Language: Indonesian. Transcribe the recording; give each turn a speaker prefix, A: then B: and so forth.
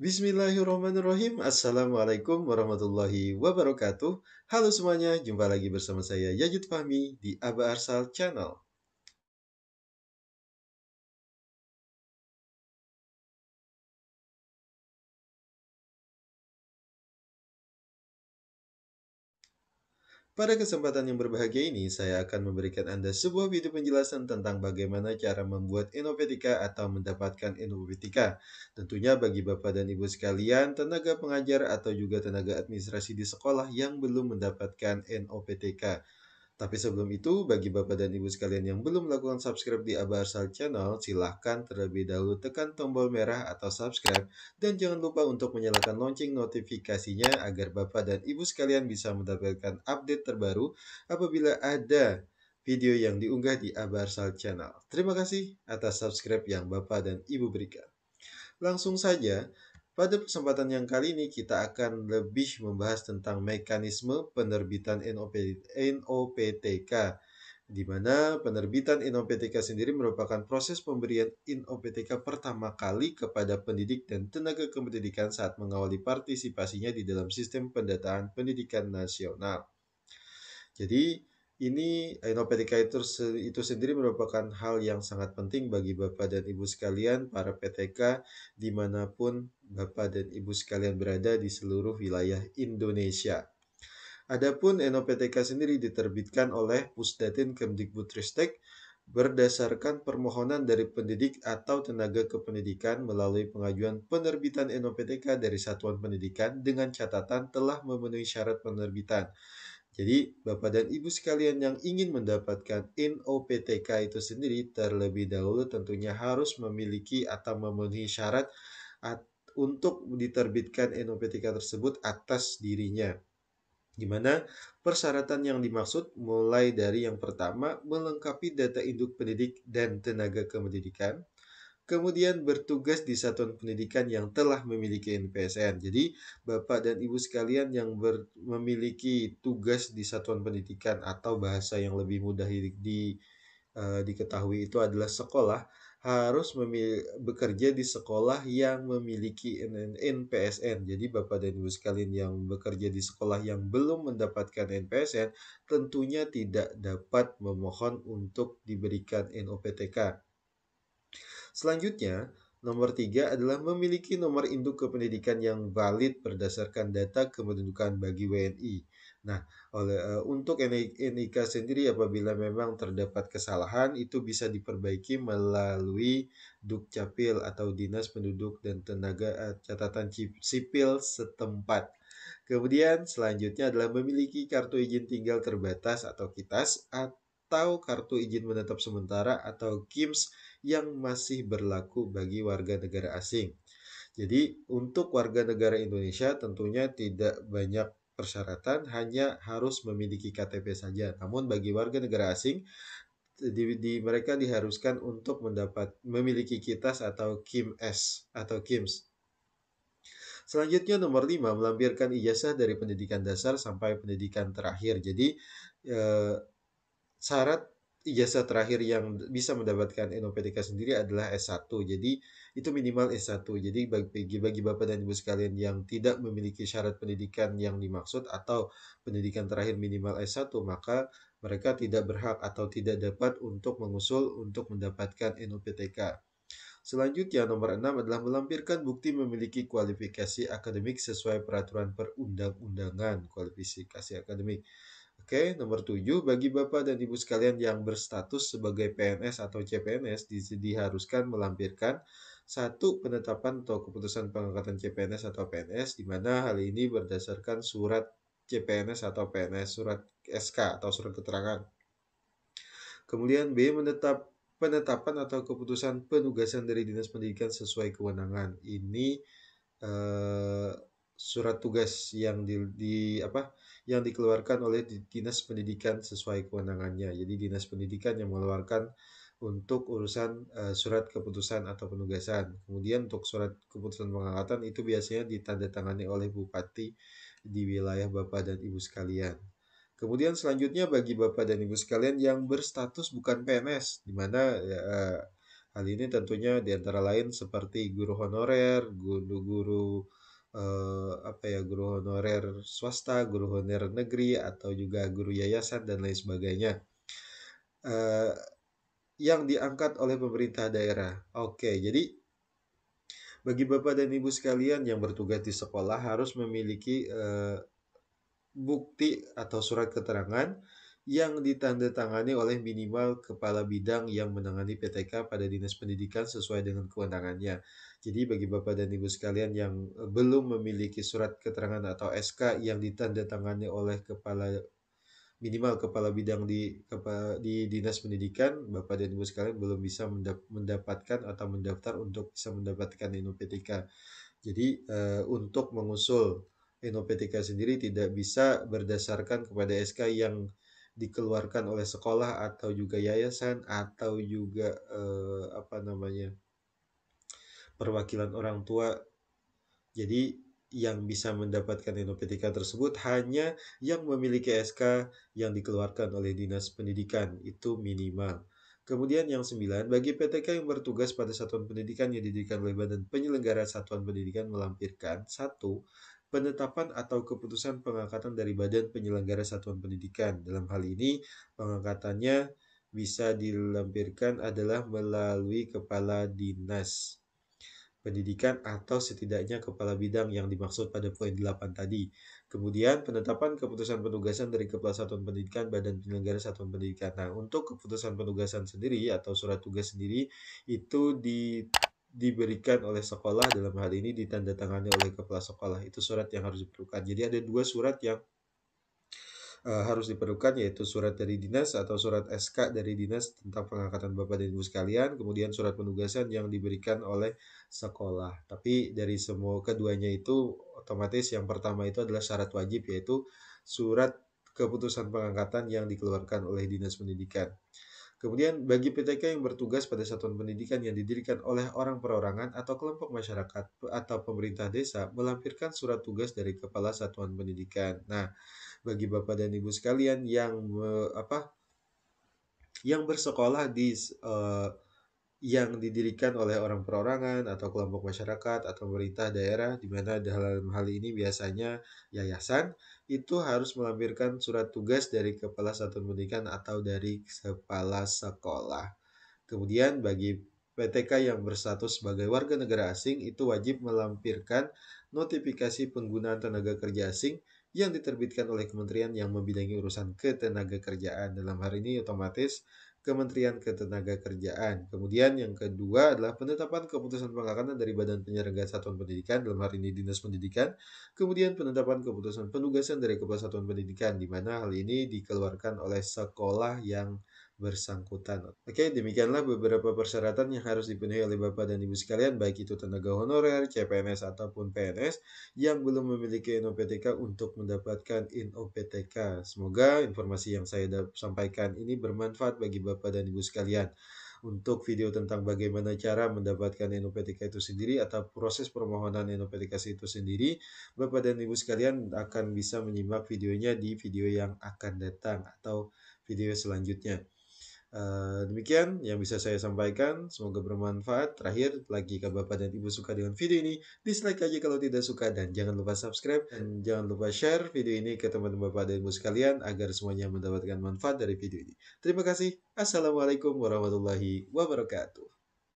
A: Bismillahirrahmanirrahim. Assalamualaikum warahmatullahi wabarakatuh. Halo semuanya, jumpa lagi bersama saya Yajid Fahmi di Aba Arsal Channel. Pada kesempatan yang berbahagia ini, saya akan memberikan Anda sebuah video penjelasan tentang bagaimana cara membuat Inopetika atau mendapatkan Inopetika. Tentunya bagi Bapak dan Ibu sekalian, tenaga pengajar atau juga tenaga administrasi di sekolah yang belum mendapatkan NOPTK. Tapi sebelum itu, bagi Bapak dan Ibu sekalian yang belum melakukan subscribe di Aba Arsal Channel, silahkan terlebih dahulu tekan tombol merah atau subscribe dan jangan lupa untuk menyalakan lonceng notifikasinya agar Bapak dan Ibu sekalian bisa mendapatkan update terbaru apabila ada video yang diunggah di Aba Arsal Channel. Terima kasih atas subscribe yang Bapak dan Ibu berikan. Langsung saja, pada kesempatan yang kali ini kita akan lebih membahas tentang mekanisme penerbitan NOPTK, di mana penerbitan NOPTK sendiri merupakan proses pemberian NOPTK pertama kali kepada pendidik dan tenaga kependidikan saat mengawali partisipasinya di dalam sistem pendataan pendidikan nasional. Jadi ini NOPTK itu sendiri merupakan hal yang sangat penting bagi Bapak dan Ibu sekalian, para PTK, dimanapun Bapak dan Ibu sekalian berada di seluruh wilayah Indonesia. Adapun NOPTK sendiri diterbitkan oleh Pusdatin Kemdikbudristek berdasarkan permohonan dari pendidik atau tenaga kependidikan melalui pengajuan penerbitan NOPTK dari satuan pendidikan dengan catatan telah memenuhi syarat penerbitan. Jadi, Bapak dan Ibu sekalian yang ingin mendapatkan NOPTK itu sendiri terlebih dahulu tentunya harus memiliki atau memenuhi syarat untuk diterbitkan NOPTK tersebut atas dirinya. Di mana persyaratan yang dimaksud mulai dari yang pertama melengkapi data induk pendidik dan tenaga kependidikan, kemudian bertugas di satuan pendidikan yang telah memiliki NPSN. Jadi, Bapak dan Ibu sekalian yang memiliki tugas di satuan pendidikan atau bahasa yang lebih mudah diketahui itu adalah sekolah, harus bekerja di sekolah yang memiliki NPSN. Jadi, Bapak dan Ibu sekalian yang bekerja di sekolah yang belum mendapatkan NPSN, tentunya tidak dapat memohon untuk diberikan NOPTK. Selanjutnya, nomor 3 adalah memiliki nomor induk kependidikan yang valid berdasarkan data kependudukan bagi WNI. Nah, untuk NIK sendiri apabila memang terdapat kesalahan itu bisa diperbaiki melalui Dukcapil atau Dinas Penduduk dan Tenaga Catatan Sipil setempat. Kemudian selanjutnya adalah memiliki kartu izin tinggal terbatas atau KITAS atau kartu izin menetap sementara atau KIMS yang masih berlaku bagi warga negara asing. Jadi untuk warga negara Indonesia tentunya tidak banyak persyaratan, hanya harus memiliki KTP saja. Namun bagi warga negara asing, mereka diharuskan untuk memiliki KITAS atau KIMS atau KIMS. Selanjutnya nomor 5, melampirkan ijazah dari pendidikan dasar sampai pendidikan terakhir. Jadi eh, syarat ijazah terakhir yang bisa mendapatkan NOPTK sendiri adalah S1. Jadi itu minimal S1. Jadi bagi Bapak dan Ibu sekalian yang tidak memiliki syarat pendidikan yang dimaksud atau pendidikan terakhir minimal S1, maka mereka tidak berhak atau tidak dapat untuk mengusul untuk mendapatkan NOPTK. Selanjutnya, nomor 6 adalah melampirkan bukti memiliki kualifikasi akademik sesuai peraturan perundang-undangan kualifikasi akademik. Oke, nomor 7, bagi Bapak dan Ibu sekalian yang berstatus sebagai PNS atau CPNS diharuskan melampirkan satu penetapan atau keputusan pengangkatan CPNS atau PNS, di mana hal ini berdasarkan surat CPNS atau PNS, surat SK atau surat keterangan. Kemudian B, penetapan atau keputusan penugasan dari Dinas Pendidikan sesuai kewenangan. Ini surat tugas yang yang dikeluarkan oleh Dinas Pendidikan sesuai kewenangannya. Jadi Dinas Pendidikan yang mengeluarkan untuk urusan surat keputusan atau penugasan. Kemudian untuk surat keputusan pengangkatan itu biasanya ditandatangani oleh Bupati di wilayah Bapak dan Ibu sekalian. Kemudian selanjutnya bagi Bapak dan Ibu sekalian yang berstatus bukan PNS, di mana Hal ini tentunya di antara lain seperti guru honorer, guru-guru guru honorer swasta, guru honorer negeri, atau juga guru yayasan dan lain sebagainya. Eh, yang diangkat oleh pemerintah daerah. Oke, jadi bagi Bapak dan Ibu sekalian yang bertugas di sekolah harus memiliki bukti atau surat keterangan yang ditandatangani oleh minimal kepala bidang yang menangani PTK pada Dinas Pendidikan sesuai dengan kewenangannya. Jadi bagi Bapak dan Ibu sekalian yang belum memiliki surat keterangan atau SK yang ditandatangani oleh minimal kepala bidang di Dinas Pendidikan, Bapak dan Ibu sekalian belum bisa mendapatkan atau mendaftar untuk bisa mendapatkan NUPTK. Jadi untuk mengusul NOPTK sendiri tidak bisa berdasarkan kepada SK yang dikeluarkan oleh sekolah atau juga yayasan atau juga perwakilan orang tua. Jadi yang bisa mendapatkan NOPTK tersebut hanya yang memiliki SK yang dikeluarkan oleh Dinas Pendidikan, itu minimal. Kemudian yang 9, bagi PTK yang bertugas pada satuan pendidikan yang didirikan oleh Badan Penyelenggara Satuan Pendidikan melampirkan satu penetapan atau keputusan pengangkatan dari Badan Penyelenggara Satuan Pendidikan. Dalam hal ini, pengangkatannya bisa dilampirkan adalah melalui Kepala Dinas Pendidikan atau setidaknya kepala bidang yang dimaksud pada poin 8 tadi. Kemudian penetapan keputusan penugasan dari Kepala Satuan Pendidikan Badan Penyelenggara Satuan Pendidikan. Nah, untuk keputusan penugasan sendiri atau surat tugas sendiri itu diberikan oleh sekolah, dalam hal ini ditandatangani oleh kepala sekolah. Itu surat yang harus diperlukan. Jadi ada dua surat yang harus diperlukan, yaitu surat dari dinas atau surat SK dari dinas tentang pengangkatan Bapak dan Ibu sekalian, kemudian surat penugasan yang diberikan oleh sekolah. Tapi dari semua keduanya itu otomatis yang pertama itu adalah syarat wajib, yaitu surat keputusan pengangkatan yang dikeluarkan oleh Dinas Pendidikan. Kemudian bagi PTK yang bertugas pada satuan pendidikan yang didirikan oleh orang perorangan atau kelompok masyarakat atau pemerintah desa melampirkan surat tugas dari kepala satuan pendidikan. Nah, bagi Bapak dan Ibu sekalian yang bersekolah yang didirikan oleh orang perorangan atau kelompok masyarakat atau pemerintah daerah, di mana dalam hal ini biasanya yayasan, itu harus melampirkan surat tugas dari kepala satuan pendidikan atau dari kepala sekolah. Kemudian bagi PTK yang berstatus sebagai warga negara asing itu wajib melampirkan notifikasi penggunaan tenaga kerja asing yang diterbitkan oleh kementerian yang membidangi urusan ketenagakerjaan. Dalam hal ini otomatis Kementerian Ketenagakerjaan. Kemudian yang kedua adalah penetapan keputusan pengangkatan dari Badan Penyelenggara Satuan Pendidikan, dalam hal ini Dinas Pendidikan. Kemudian penetapan keputusan penugasan dari Kepala Satuan Pendidikan, di mana hal ini dikeluarkan oleh sekolah yang bersangkutan. Oke, demikianlah beberapa persyaratan yang harus dipenuhi oleh Bapak dan Ibu sekalian, baik itu tenaga honorer, CPNS, ataupun PNS yang belum memiliki NOPTK untuk mendapatkan NOPTK. Semoga informasi yang saya sampaikan ini bermanfaat bagi Bapak dan Ibu sekalian. Untuk video tentang bagaimana cara mendapatkan NOPTK itu sendiri atau proses permohonan NOPTK itu sendiri, Bapak dan Ibu sekalian akan bisa menyimak videonya di video yang akan datang atau video selanjutnya. Demikian yang bisa saya sampaikan, semoga bermanfaat. Terakhir, lagi jika Bapak dan Ibu suka dengan video ini, dislike aja kalau tidak suka, dan jangan lupa subscribe, dan jangan lupa share video ini ke teman-teman Bapak dan Ibu sekalian, agar semuanya mendapatkan manfaat dari video ini. Terima kasih. Assalamualaikum warahmatullahi wabarakatuh.